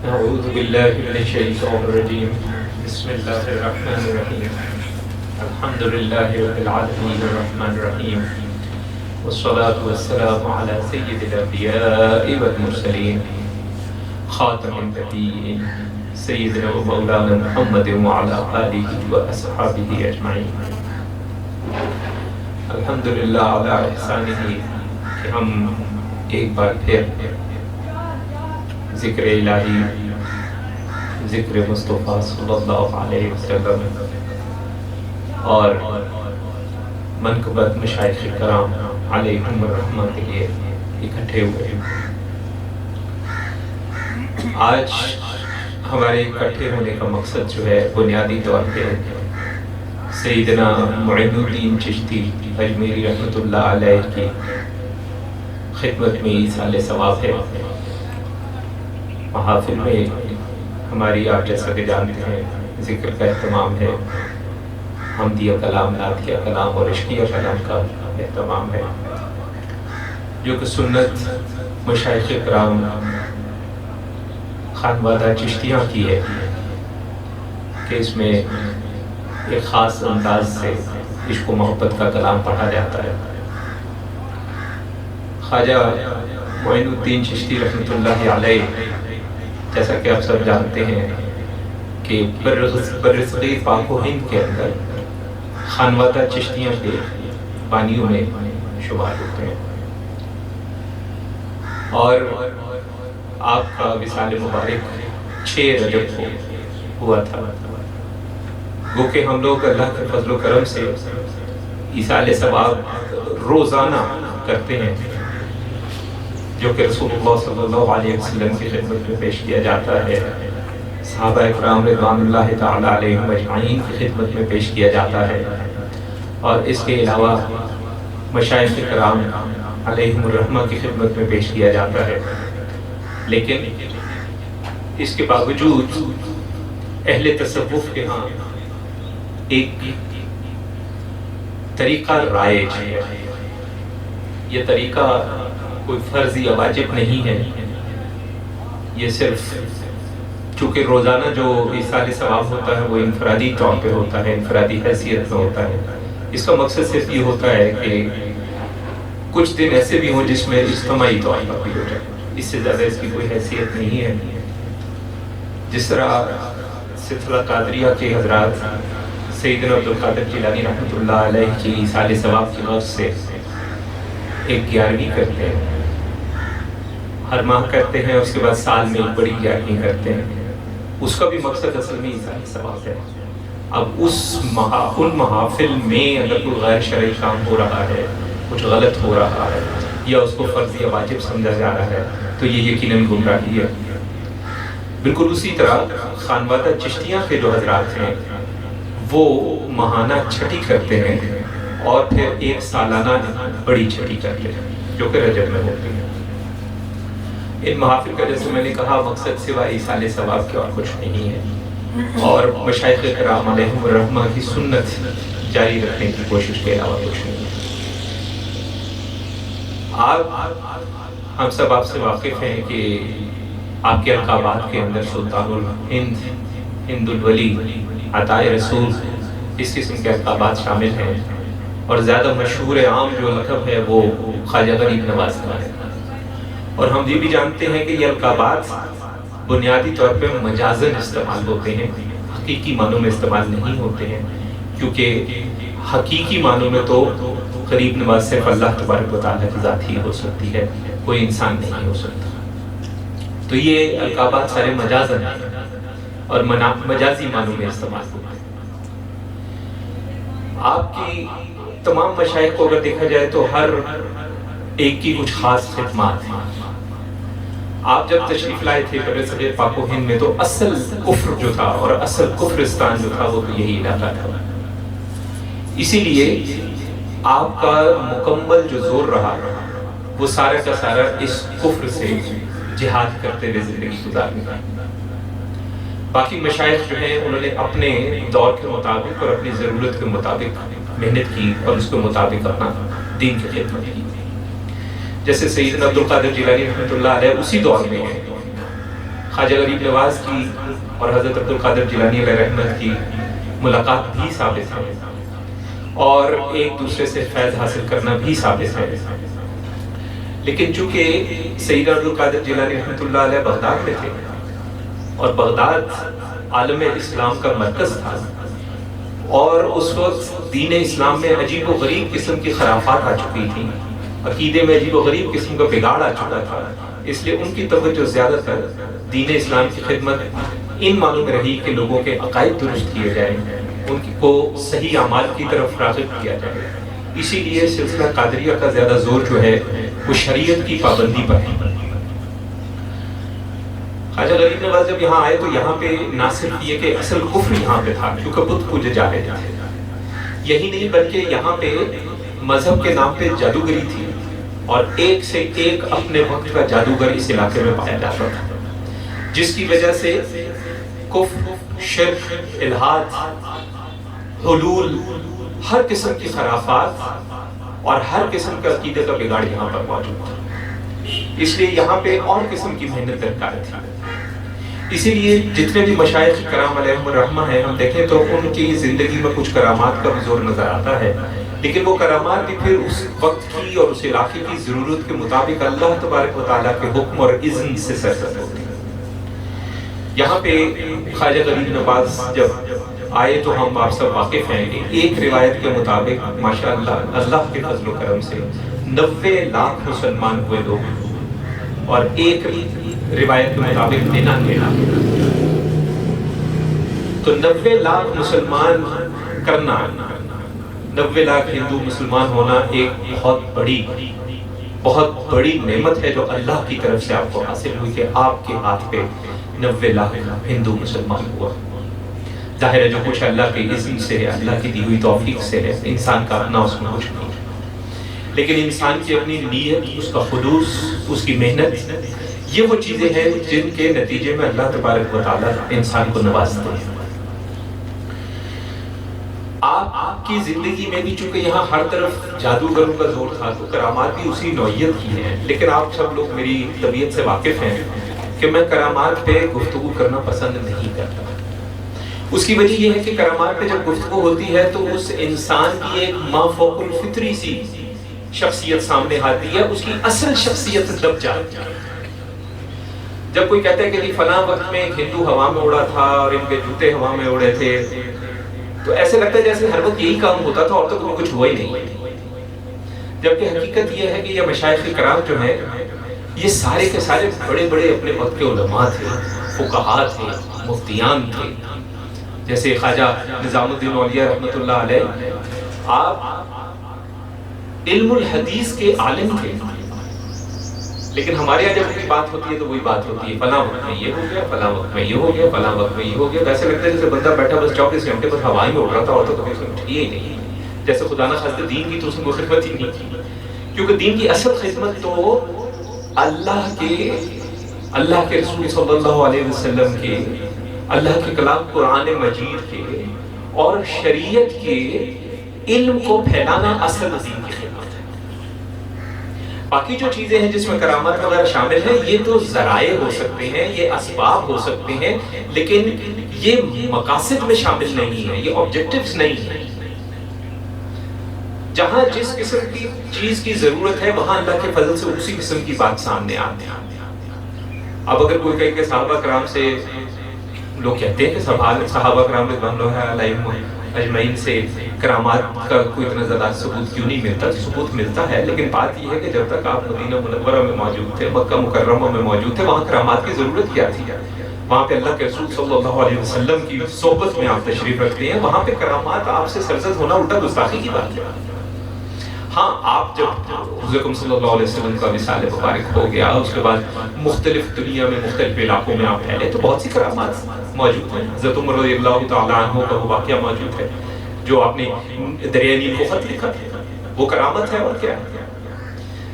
أعوذ بالله من الشيطان الرجيم. بسم الله الرحمن الرحيم. الحمد لله رب العالمين الرحمن الرحيم، والصلاة والسلام على سيد الأنبياء والمرسلين خاتم النبيين سيدنا ومولانا محمد وعلى آله وأصحابه أجمعين. الحمد للہ علی احسانہ کہ ہم ایک بار پھر ذکر الہی، ذکر مصطفیٰ صلی اللہ علیہ وسلم اور منقبت مشائخ کرام علیہم الرحمہ کے لیے اکٹھے ہوئے. آج ہمارے اکٹھے ہونے کا مقصد جو ہے بنیادی طور پہ سیدنا معین الدین چشتی اجمیری رحمۃ اللہ علیہ کی خدمت میں ایصال ثواب ہے. محافل میں ہماری آپ جیسا کہ جانتے ہیں ذکر کا اہتمام ہے، حمدیہ کلام، نعتیہ کلام اور عشقیہ کلام کا اہتمام ہے، جو کہ سنت مشائخ کرام خانوادہ چشتیاں کی ہے کہ اس میں ایک خاص انداز سے عشق و محبت کا کلام پڑھا جاتا ہے. خواجہ معین الدین چشتی رحمۃ اللہ علیہ، جیسا کہ آپ سب جانتے ہیں کہ برصغیر پاک و ہند کے اندر خانوادہ چشتیاں کے بانیوں میں شمار ہوتے ہیں، اور آپ کا وصال مبارک 6 رجب کو ہوا تھا. وہ کہ ہم لوگ اللہ کے فضل و کرم سے ایصال ثواب روزانہ کرتے ہیں، جو کہ رسول اللہ صلی اللہ علیہ وسلم کی خدمت میں پیش کیا جاتا ہے، صحابہ اکرام رضوان اللہ تعالی علیہم اجمعین کی خدمت میں پیش کیا جاتا ہے، اور اس کے علاوہ مشائخ کرام علیہم الرحمہ کی خدمت میں پیش کیا جاتا ہے. لیکن اس کے باوجود اہل تصوف کے ہاں ایک طریقہ رائج ہے. یہ طریقہ کوئی فرض یا واجب نہیں ہے، یہ صرف چونکہ روزانہ جو ایصال ثواب ہوتا ہے وہ انفرادی طور پہ ہوتا ہے، انفرادی حیثیت میں ہوتا ہے. اس کا مقصد صرف یہ ہوتا ہے کہ کچھ دن ایسے بھی ہوں جس میں اجتماعی طور پر بھی ہو جائے، اس سے زیادہ اس کی کوئی حیثیت نہیں ہے. جس طرح سلسلہ قادریہ کے حضرات سیدنا عبدالقادر جیلانی رحمۃ اللہ علیہ کی ایصال ثواب کی غرض سے ایک 11ویں کرتے ہیں، ہر ماہ کرتے ہیں، اس کے بعد سال میں ایک بڑی 11ویں کرتے ہیں. اس کا بھی مقصد اصل میں ایصال ثواب ہے. اب ان محافل میں اگر کوئی غیر شرعی کام ہو رہا ہے، کچھ غلط ہو رہا ہے، یا اس کو فرض یا واجب سمجھا جا رہا ہے، تو یہ یقیناً گمراہی ہے. بالکل اسی طرح خانوادہ چشتیاں کے جو حضرات ہیں وہ ماہانہ چھٹی کرتے ہیں اور پھر ایک سالانہ بڑی چھٹی کرتے ہیں جو کہ رجب میں ہوتی ہے. ان محافل کا جیسے میں نے کہا مقصد سوائے ایصال ثواب کے اور کچھ نہیں ہے، اور مشائخ کرام علیہم الرحمہ کی سنت جاری رکھنے کی کوشش کے علاوہ کچھ نہیں ہے. ہم سب آپ سے واقف ہیں کہ آپ کے القابات کے اندر سلطان الہند، ہند الولی، عطائے رسول، اس قسم کے القابات شامل ہیں، اور زیادہ مشہور عام جو لقب ہے وہ خواجہ غریب نواز کا ہے. اور ہم یہ بھی جانتے ہیں کہ یہ القابات بنیادی طور پہ مجازن استعمال ہوتے ہیں، حقیقی معنوں میں استعمال نہیں ہوتے ہیں، کیونکہ حقیقی معنوں میں تو غریب نواز صرف اللہ تبارک و تعالیٰ کی ذات ہی ہو سکتی ہے، کوئی انسان نہیں ہو سکتا. تو یہ القابات سارے مجازن ہیں اور مجازی معنوں میں استعمال ہوتے ہیں. آپ کی تمام مشائخ کو اگر دیکھا جائے تو ہر ایک کی کچھ خاص خدمات ہیں. آپ جب تشریف لائے تھے برصغیر پاک و ہند میں تو اصل کفر جو تھا اور اصل کفرستان جو تھا وہ تو یہی علاقہ تھا. اسی لیے آپ کا مکمل جو زور رہا وہ سارا کا سارا اس کفر سے جہاد کرتے ہوئے زندگی گزارنے کا. باقی مشائخ جو ہیں انہوں نے اپنے دور کے مطابق اور اپنی ضرورت کے مطابق محنت کی اور اس کے مطابق اپنا دین کی خدمت کی. جیسے سیدنا عبدالقادر جیلانی رحمۃ اللہ علیہ اسی دور میں ہیں، خواجہ غریب نواز کی اور حضرت عبد القادر جیلانی علیہ رحمت کی ملاقات بھی ثابت ہے، اور ایک دوسرے سے فیض حاصل کرنا بھی ثابت ہے۔ لیکن چونکہ سیدنا عبد القادر جیلانی رحمۃ اللہ علیہ بغداد میں تھے، اور بغداد عالم اسلام کا مرکز تھا، اور اس وقت دین اسلام میں عجیب و غریب قسم کی خرافات آ چکی تھیں، عقیدے میں عجیب و غریب قسم کا بگاڑ آ چکا تھا، اس لیے ان کی توجہ زیادہ تر دین اسلام کی خدمت ان معنوں میں رہی کہ لوگوں کے عقائد درست کیے جائیں، ان کو صحیح اعمال کی طرف راغب کیا جائے۔ اسی لیے سلسلہ قادریہ کا زیادہ زور جو ہے وہ شریعت کی پابندی پر ہے۔ خواجہ غریب نواز جب یہاں آئے تو یہاں پہ نہ صرف یہ کہ اصل کفر یہاں پہ تھا کیونکہ بت پوجے جا رہے تھے، یہی نہیں بلکہ یہاں پہ مذہب کے نام پہ جادوگری تھی، اور ایک سے ایک اپنے وقت کا جادوگر اس علاقے میں پایا جاتا تھا، جس کی وجہ سے کفر، شرک، الحاد، حلول، ہر قسم کی خرافات اور ہر قسم کا عقیدے کا بگاڑ یہاں پر موجود تھا۔ اس لیے یہاں پہ اور قسم کی محنت درکار تھی۔ اسی لیے جتنے بھی مشائخ کرام علیہم الرحمہ ہیں، ہم دیکھیں تو ان کی زندگی میں کچھ کرامات کا بھی زور نظر آتا ہے، لیکن وہ کرامات بھی پھر اس وقت کی اور اس علاقے کی ضرورت کے مطابق اللہ تبارک و تعالیٰ کے حکم اور اذن سے سرزد ہوتی ہیں۔ یہاں پہ خواجہ غریب نواز جب آئے تو ہم آپ سب واقف ہیں کہ ایک روایت کے مطابق ماشاءاللہ اللہ کے فضل و کرم سے 90 لاکھ مسلمان ہوئے لوگ، اور ایک روایت کے مطابق 99 لاکھ، تو 90 لاکھ مسلمان کرنا، 90 لاکھ ہندو مسلمان ہونا ایک بہت بڑی نعمت ہے جو اللہ کی طرف سے آپ کو حاصل ہوئی کہ آپ کے ہاتھ پہ 90 لاکھ ہندو مسلمان ہوا۔ ظاہر ہے جو کچھ اللہ کے اذن سے ہے، اللہ کی دی ہوئی توفیق سے ہے، انسان کا اپنا اس میں کچھ نہیں، لیکن انسان کی اپنی نیت، اس کا خلوص، اس کی محنت، یہ وہ چیزیں ہیں جن کے نتیجے میں اللہ تبارک و تعالیٰ انسان کو نوازتے ہیں۔ آپ کی زندگی میں بھی چونکہ یہاں ہر طرف جادوگروں کا زور تھا تو کرامات بھی اسی نوعیت کی ہیں، لیکن آپ سب لوگ میری طبیعت سے واقف ہیں کہ میں کرامات پہ گفتگو کرنا پسند نہیں کرتا۔ اس کی وجہ یہ ہے کہ کرامات پہ جب گفتگو ہوتی ہے تو اس انسان کی ایک ما فوق الفطری سی شخصیت سامنے آتی ہے، اس کی اصل شخصیت دب جاتی ہے۔ جب کوئی کہتا ہے کہ جی فلاں وقت میں ایک ہندو ہوا میں اڑا تھا اور ان کے جوتے ہوا میں اڑے تھے، تو ایسے لگتا ہے جیسے ہر وقت یہی کام ہوتا تھا اور تو کچھ ہوا ہی نہیں، جبکہ حقیقت یہ ہے کہ یہ مشائخ کرام جو ہیں یہ سارے کے سارے بڑے بڑے اپنے وقت کے علماء تھے، فقہاء تھے، مفتیان تھے، جیسے خواجہ نظام الدین اولیاء رحمۃ اللہ علیہ، آپ علم الحدیث کے عالم تھے، لیکن ہمارے یہاں جب کوئی بات ہوتی ہے تو وہی بات ہوتی ہے، فلاں وقت میں یہ ہو گیا، فلاں وقت میں یہ ہو گیا، فلاں وقت میں یہ ہو گیا، ویسے لگتا ہے جیسے بندہ بیٹھا بس 24 گھنٹے بس ہوائی میں اڑ رہا تھا اور تو کبھی اس نے اٹھی ہی نہیں، جیسے خدا نہ خواستہ دین کی تو اس نے کوئی خدمت ہی نہیں کی، کیونکہ دین کی اصل خدمت تو اللہ کے رسول صلی اللہ علیہ وسلم کے، اللہ کے کلام قرآن مجید کے اور شریعت کے علم کو پھیلانا اصل دین کی خدمت ہے۔ باقی جو چیزیں ہیں جس میں کرامات وغیرہ شامل ہیں یہ تو ذرائع ہو سکتے ہیں، یہ اسباب ہو سکتے ہیں، لیکن یہ مقاصد میں شامل نہیں ہے، یہ آبجیکٹیوز نہیں ہیں۔ جہاں جس قسم کی چیز کی ضرورت ہے وہاں اللہ کے فضل سے اسی قسم کی بات سامنے آتی ہے۔ اب اگر کوئی کہے کہ صحابہ کرام سے، لوگ کہتے ہیں کہ صحابہ کرام رضوان اللہ علیہم اجمعین سے کرامات کا کوئی اتنا زیادہ ثبوت کیوں نہیں ملتا؟ ثبوت ملتا ہے، لیکن بات یہ ہے کہ جب تک آپ مدینہ منورہ میں موجود تھے، مکہ مکرمہ میں موجود تھے، وہاں کرامات کی ضرورت کیا تھی؟ وہاں پہ اللہ کے رسول صلی اللہ علیہ وسلم کی صحبت میں آپ تشریف رکھتے ہیں، وہاں پہ کرامات آپ سے سرزد ہونا الٹا گستاخی کی بات ہے۔ ہاں، آپ جب حضور صلی اللہ علیہ وسلم کا وصال مبارک ہو گیا، اس کے بعد مختلف دنیا میں مختلف علاقوں میں آپ پھیلے تو بہت سی کرامات موجود ہیں۔ حضرت عمر رضی اللہ تعالیٰ عنہ کا وہ واقعہ موجود ہے جو آپ نے دریائے نیل کو خط لکھا تھا، وہ کرامت ہے اور کیا ہے۔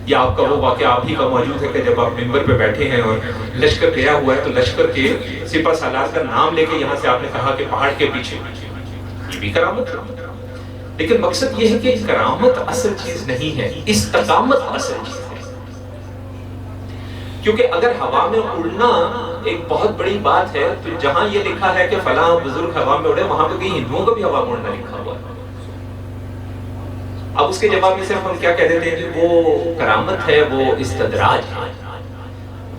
یا آپ کا وہ واقعہ آپ ہی کا موجود ہے کہ جب آپ منبر پہ بیٹھے ہیں اور لشکر گیا ہوا ہے تو لشکر کے سپہ سالار کا نام لے کے یہاں سے آپ نے کہا کہ پہاڑ کے پیچھے، یہ بھی کرامت ہے۔ لیکن مقصد یہ ہے کہ کرامت اصل چیز نہیں ہے، استقامت اصل چیز ہے۔ کیونکہ اگر ہوا میں اڑنا ایک بہت بڑی بات ہے تو جہاں یہ لکھا ہے کہ فلاں بزرگ ہوا میں اڑے، وہاں پہ کہیں ہندوؤں کو بھی ہوا میں اڑنا لکھا ہوا ہے۔ اب اس کے جواب میں صرف ہم کیا کہہ دیتے ہیں کہ وہ کرامت ہے، وہ استدراج ہے،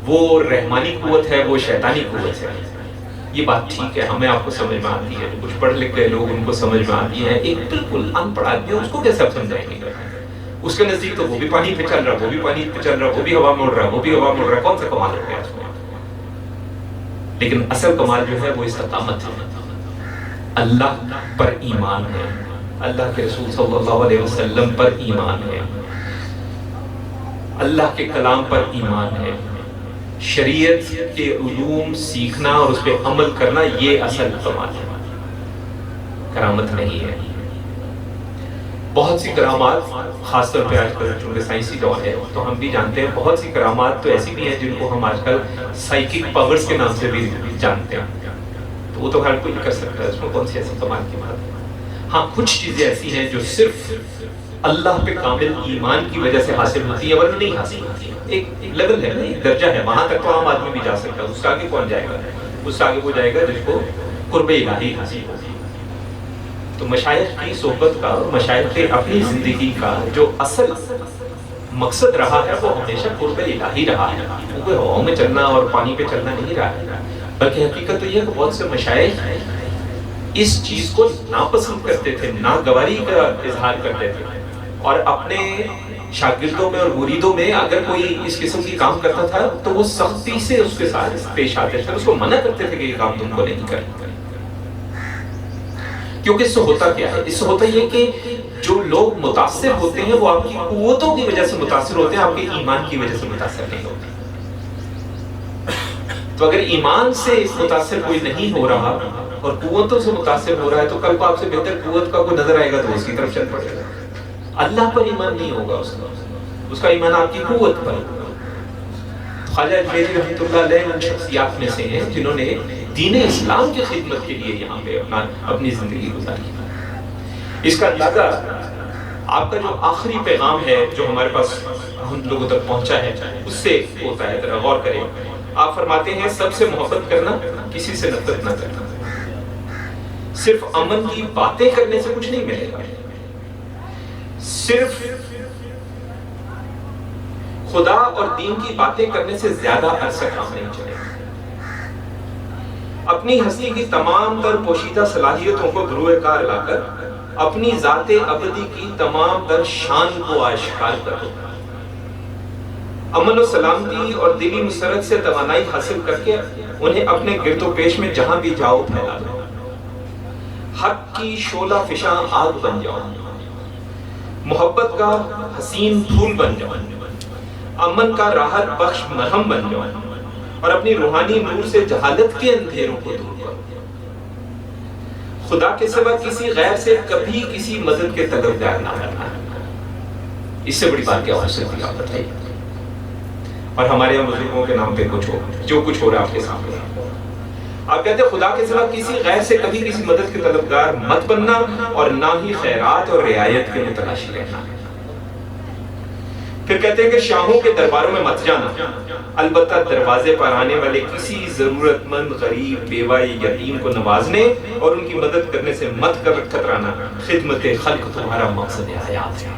وہ رحمانی قوت ہے، وہ شیطانی قوت ہے۔ یہ بات ٹھیک ہے، ہمیں آپ کو سمجھ میں آتی ہے، کچھ پڑھ لکھ گئے لوگ ان کو سمجھ میں آتی ہے، ایک بالکل ان پڑھ آدمی ہے اس کو کیسے آپ سمجھائیں گے؟ اس کے نزدیک تو وہ بھی پانی پہ چل رہا، وہ بھی پانی پہ چل رہا، وہ بھی ہوا میں اڑ رہا، وہ بھی ہوا میں اڑ رہا، کون سا کمال ہو گیا اس میں؟ لیکن اصل کمال جو ہے وہ استقامت ہے، اللہ پر ایمان ہے، اللہ کے رسول صلی اللہ علیہ وسلم پر ایمان ہے، اللہ کے کلام پر ایمان ہے، شریعت کے علوم سیکھنا اور اس پہ عمل کرنا، یہ اصل کمال ہے، کرامت نہیں ہے۔ بہت سی کرامات، خاص طور پہ آج کل چونکہ سائنسی دور ہے تو ہم بھی جانتے ہیں، بہت سی کرامات تو ایسی بھی ہیں جن کو ہم آج کل سائیکک پاورز کے نام سے بھی جانتے ہیں، تو وہ تو ہر کوئی کر سکتا ہے، اس میں کون سی ایسی کمال کی بات ہے۔ ہاں کچھ چیزیں ایسی ہیں جو صرف اللہ پہ کامل ایمان کی وجہ سے حاصل ہوتی ہے، ورنہ نہیں حاصل ہوتی ہے۔ ایک لیول ہے، ایک درجہ ہے، وہاں تک تو عام آدمی بھی جا سکتا ہے، اس سے آگے کون جائے گا؟ اس سے آگے وہ جائے گا جس کو قرب الہی حاصل ہوگی۔ تو مشائخ کی صحبت کا، مشائخ کے اپنی زندگی کا جو اصل مقصد رہا ہے وہ ہمیشہ قرب الہی رہا ہے، کوئی ہواؤں میں چلنا اور پانی پہ چلنا نہیں رہا ہے، بلکہ حقیقت تو یہ ہے کہ بہت سے مشائخ اس چیز کو ناپسند کرتے تھے، ناگواری کا اظہار کرتے تھے، اور اپنے شاگردوں میں اور مریدوں میں اگر کوئی اس قسم کی کام کرتا تھا تو وہ سختی سے اس کے ساتھ پیش آتے تھے، اس کو منع کرتے تھے کہ یہ کام تم کو نہیں کرنا۔ کیونکہ اس سے ہوتا کیا ہے؟ اس سے ہوتا یہ کہ جو لوگ متاثر ہوتے ہیں وہ آپ کی قوتوں کی وجہ سے متاثر ہوتے ہیں، آپ کے ایمان کی وجہ سے متاثر نہیں ہوتے۔ تو اگر ایمان سے متاثر کوئی نہیں ہو رہا اور قوتوں سے متاثر ہو رہا ہے تو کل کو آپ سے بہتر قوت کا کوئی نظر آئے گا تو اس کی طرف چل پڑے گا۔ اللہ پر ایمان نہیں ہوگا اس کا ایمان آپ کی قوت پر۔ خواجہ اجمیری رحمۃ اللہ علیہ ان شخصیات میں سے ہیں جنہوں نے دین اسلام کی خدمت کے لیے یہاں پہ اپنی زندگی گزاری۔ اس کا اندازہ آپ کا جو آخری پیغام ہے جو ہمارے پاس ہم لوگوں تک پہنچا ہے اس سے ہوتا ہے، ذرا غور کریں۔ آپ فرماتے ہیں سب سے محبت کرنا، کسی سے نفرت نہ کرنا۔ صرف امن کی باتیں کرنے سے کچھ نہیں ملے گا، صرف خدا اور دین کی باتیں کرنے سے زیادہ عرصہ کام نہیں چلے گا۔ اپنی ہستی کی تمام تر پوشیدہ صلاحیتوں کو بروئے کار لا کر اپنی ذات ابدی کی تمام تر شان کو آشکار کرو۔ امن و سلامتی اور دلی مسرت سے توانائی حاصل کر کے انہیں اپنے گرد و پیش میں جہاں بھی جاؤ پھیلا دو۔ حق کی شعلہ فشاں آگ بن جاؤ، محبت کا حسین پھول بن جاؤ، امن کا راحت بخش مرہم بن جاؤ، اور اپنی روحانی نور سے جہالت کے اندھیروں کو دور کرو۔ خدا کے سوا کسی غیر سے کبھی کسی مدد کے طلبگار نہ بننا۔ اس سے بڑی بات کیا ہو سکتی ہے آپ بتائیے؟ اور ہمارے یہاں بزرگوں کے نام پہ کچھ ہو، جو کچھ ہو رہا ہے آپ کے سامنے، آپ کہتے ہیں خدا کے سوا کسی غیر سے کبھی کسی مدد کے طلبگار مت بننا، اور نہ ہی خیرات اور رعایت کے متلاشی رہنا۔ پھر کہتے ہیں کہ شاہوں کے درباروں میں مت جانا، البتہ دروازے پر آنے والے کسی ضرورت مند غریب بیوہ یتیم کو نوازنے اور ان کی مدد کرنے سے مت کترانا، خدمت خلق تمہارا مقصد حیات ہے۔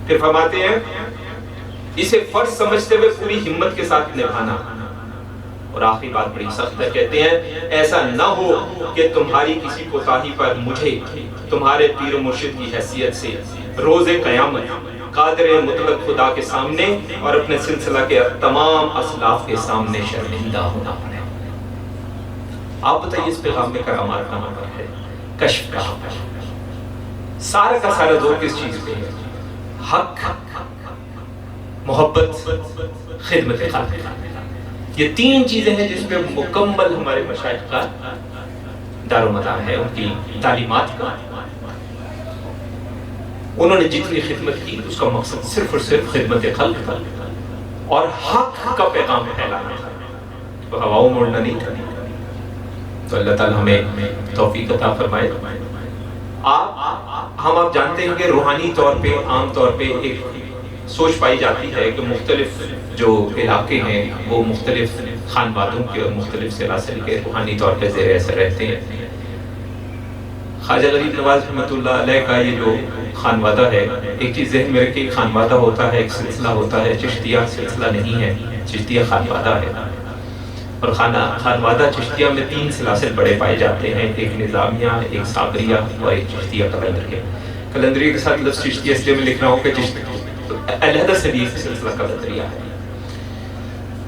پھر فرماتے ہیں اسے فرض سمجھتے ہوئے پوری ہمت کے ساتھ نبھانا، اور آخری بات بڑی سخت ہے، کہتے ہیں ایسا نہ ہو کہ تمہاری کسی کوتاہی پر مجھے تمہارے پیر و مرشد کی حیثیت سے روز قیامت قادر مطلق خدا کے سامنے اور اپنے سلسلہ کے تمام اسلاف کے سامنے شرمندہ ہونا پڑے۔ آپ بتائیے اس پیغام میں کرامات کہاں پر ہے، کشف کہاں پر ہے؟ سارا کا سارا زور کس چیز پہ ہے؟ حق، محبت، خدمت خلق۔ یہ تین چیزیں ہیں جس پہ مکمل ہمارے مشائخ کا دار و مدار ہے، ان کی تعلیمات کا۔ انہوں نے جتنی خدمت کی اس کا مقصد صرف اور صرف خدمت خلق تھا اور حق کا پیغام پھیلانا تھا، تو ہواؤں میں اڑنا نہیں تھا۔ تو اللہ تعالیٰ ہمیں توفیق عطا فرمائے۔ آپ جانتے ہیں کہ روحانی طور پہ عام طور پہ ایک سوچ پائی جاتی ہے کہ مختلف جو علاقے ہیں وہ مختلف خانوادوں کے اور مختلف سلاسل کے روحانی طور پہ زیر اثر رہتے ہیں۔ خواجہ غریب نواز رحمۃ اللہ علیہ کا یہ جو خانوادہ ہے، ایک چیز ذہن میں رکھیں، ایک خانوادہ ہوتا ہے، ایک سلسلہ ہوتا ہے۔ چشتیہ سلسلہ نہیں ہے، چشتیہ خانوادہ ہے، اور خانوادہ چشتیہ میں 3 سلاسل بڑے پائے جاتے ہیں، ایک نظامیہ، ایک صابریہ اور ایک چشتیہ قلندریہ۔ قلندریہ کے ساتھ لفظ چشتیہ اس لیے میں لکھ رہا ہوں کہ علیحدہ سے بھی سلسلہ قلندریہ ہے۔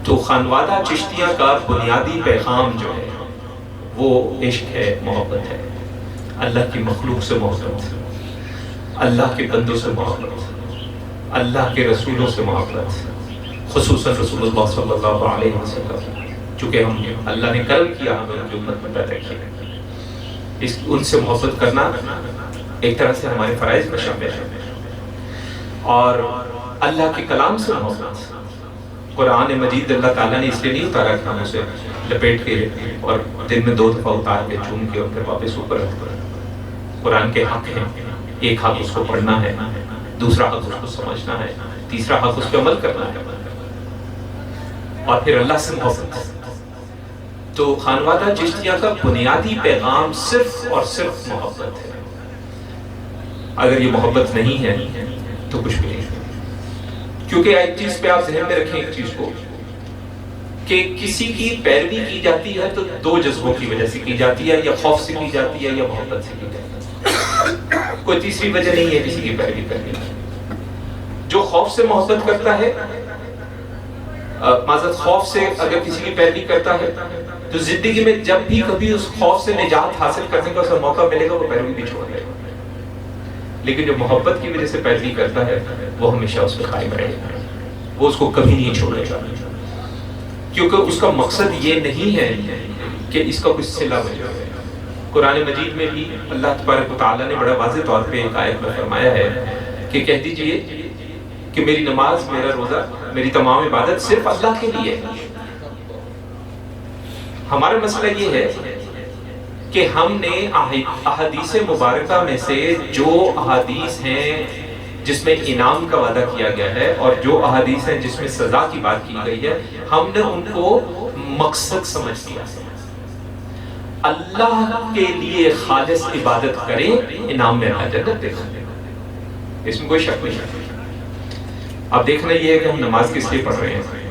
تو خانوادہ چشتیہ کا بنیادی پیغام جو ہے وہ عشق ہے، محبت ہے، اللہ کی مخلوق سے محبت، اللہ کے بندوں سے محبت، اللہ کے رسولوں سے محبت، خصوصاً رسول اللہ صلی اللہ علیہ وسلم، چونکہ اللہ نے کرم کیا ہمیں ان کی امت میں پیدا کیا، ان سے محبت کرنا ایک طرح سے ہمارے فرائض میں شامل ہے۔ اور اللہ کے کلام سے محبت، قرآن مجید اللہ تعالیٰ نے اس لیے نہیں اتارا کہ ہم اسے لپیٹ کے اور دن میں 2 دفعہ اتار کے چوم کے اور پھر واپس اوپر رکھ کر۔ قرآن کے حق ہیں، ایک حق اس کو پڑھنا ہے، دوسرا حق اس کو سمجھنا ہے، تیسرا حق اس پہ عمل کرنا ہے، اور پھر اللہ سے محبت۔ تو خانوادہ چشتیہ کا بنیادی پیغام صرف اور صرف محبت ہے۔ اگر یہ محبت نہیں ہے تو کچھ بھی نہیں ہے۔ کیونکہ ایک چیز پہ آپ ذہن میں رکھیں ایک چیز کو، کہ کسی کی پیروی کی جاتی ہے تو 2 جذبوں کی وجہ سے کی جاتی ہے، یا خوف سے کی جاتی ہے یا محبت سے کی جاتی ہے، کوئی تیسری وجہ نہیں ہے کسی کی پیروی کرنے کی۔ جو خوف سے محبت کرتا ہے، معذرت خوف سے اگر کسی کی پیروی کرتا ہے تو زندگی میں جب بھی کبھی اس خوف سے نجات حاصل کرنے کا اسے موقع ملے گا وہ پیروی بھی چھوڑ دے گا، لیکن جو محبت کی وجہ سے پیروی کرتا ہے وہ ہمیشہ اس پہ قائم رہے گا، وہ اس کو کبھی نہیں چھوڑے گا، کیونکہ اس کا مقصد یہ نہیں ہے کہ اس کا کچھ صلہ مل جائے۔ قرآن مجید میں بھی اللہ تبارک و تعالیٰ نے بڑا واضح طور پہ ایک آیت میں فرمایا ہے کہ کہہ دیجئے کہ میری نماز، میرا روزہ، میری تمام عبادت صرف اللہ کے لیے ہے۔ ہمارا مسئلہ یہ ہے کہ ہم نے احادیث مبارکہ میں سے جو احادیث ہیں جس میں انعام کا وعدہ کیا گیا ہے اور جو احادیث ہیں جس میں سزا کی بات کی گئی ہے، ہم نے ان کو مقصد سمجھ لیا۔ اللہ کے لیے خالص عبادت کریں، انعام میں اللہ جنت دے گا، اس میں کوئی شک نہیں۔ اب دیکھنا یہ ہے کہ ہم نماز کس لیے پڑھ رہے ہیں؟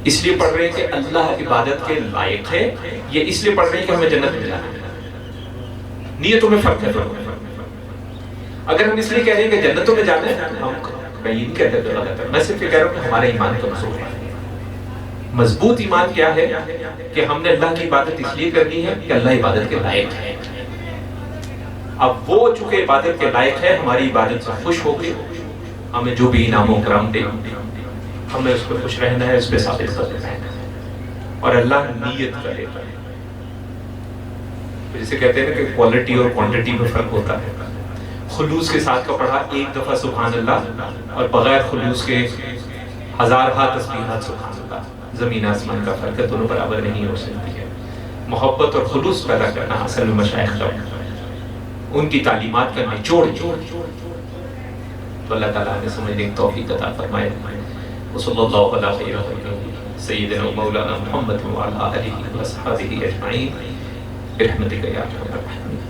اس لیے پڑھ رہے ہیں کہ اللہ عبادت کے لائق ہے، یا اس لیے پڑھ رہے ہیں کہ ہمیں جنت ملا ہے؟ نیتوں میں فرق ہے۔ اگر ہم اس لیے کہہ رہے ہیں کہ جنتوں میں جانا ہے، میں یہ نہیں کہتا کہ غلط ہے، میں صرف یہ کہہ رہا ہوں کہ ہمارا ایمان کمزور ہے۔ مضبوط ایمان کیا ہے کہ ہم نے اللہ کی عبادت اس لیے کرنی ہے کہ اللہ عبادت کے لائق ہے۔ اب وہ چونکہ عبادت کے لائق ہے، ہماری عبادت سے خوش ہو کے ہمیں جو بھی انعام و کرم دے، ہمیں اس پہ خوش رہنا ہے، اس پہ ثابت کرنا ہے، اور اللہ نیت کرے۔ جسے کہتے ہیں کہ کوالٹی اور کوانٹٹی میں فرق ہوتا ہے۔ خلوص کے ساتھ کا پڑھا ایک دفعہ سبحان اللہ، اور بغیر خلوص کے 1000 تسبیحات سبحان اللہ، زمین آسمان کا فرق ہے، دونوں برابر نہیں ہو سکتی ہے۔ محبت اور خلوص پیدا کرنا اصل میں مشائخ کا، ان کی تعلیمات کا نچوڑ، تو اللہ تعالیٰ نے سمجھنے کی توفیق عطا فرمائے۔ وصلی اللہ علیہ خیر خلقہ سیدنا مولانا محمد وعلی آلہ وصحبہ اجمعین برحمتک یا ارحم الراحمین۔